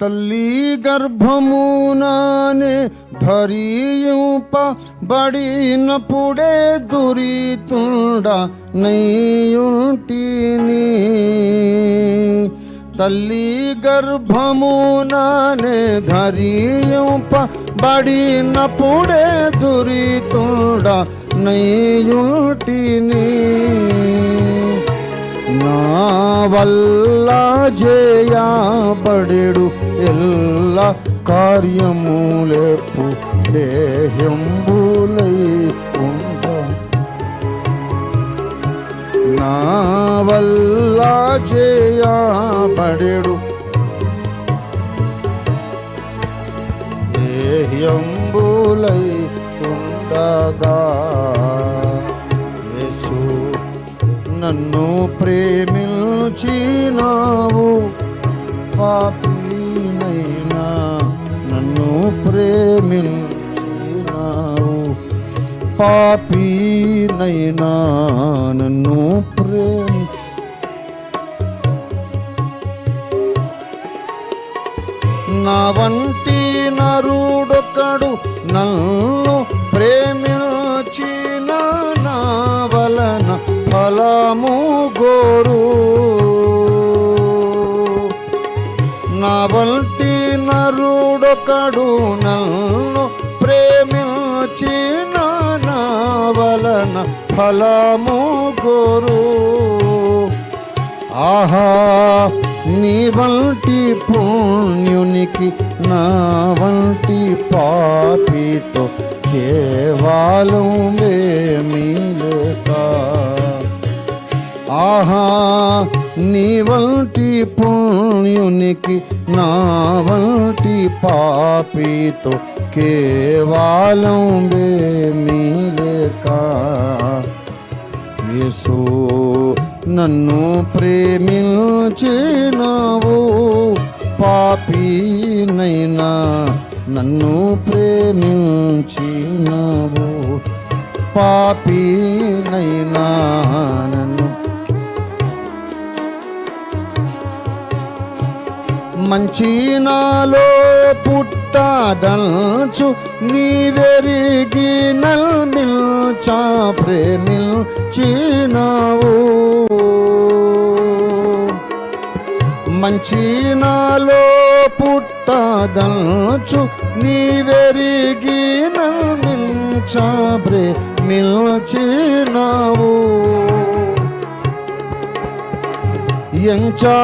తల్లి గర్భమునానే ధరింపబడినప్పుడే దురితుండ నయ్యుంటిని. తల్లి గర్భమునానే ధరింపబడినప్పుడే దురితుండ నయ్యుంటిని. నా వల్ల చేయబడెడు ఎల్ల కార్యములెప్పు దేహ్యంబులై ఉండ. నా వల్ల చేయబడెడు దేహ్యంబులై ఉండగా యేసు నన్ను ప్రేమించినావు, పాపినైనా నన్ను ప్రేమించినావు, పాపినైనా నన్ను నా వంటి నరుడొకడు నన్ను ప్రేమించిన నా వలన ఫలము గోరు. నా వంటి నరుడొకడు నన్ను ప్రేమించిన నా వలన ఫలము గోరు. ఆహా నీ వంటి పుణ్యునికి నా వంటి పాపితో కేవలం ఏమీ లేక. ఆహా నీ వంటి పుణ్యునికి నా వంటి పాపితో కేవలం ఏమీ లేక. యేసు నన్ను ప్రేమించినావు, పాపినైనా నన్ను ప్రేమించినావు, పాపినైనా నన్ను. మంచి నాలో పుట్టదల్చు నీవెరిగి నల్మిల్చా ప్రేమించినావు. మంచి నాలో పుట్టదల్చు నీవెరిగి నల్మిల్చా ప్రేమించినావు. ఎంచా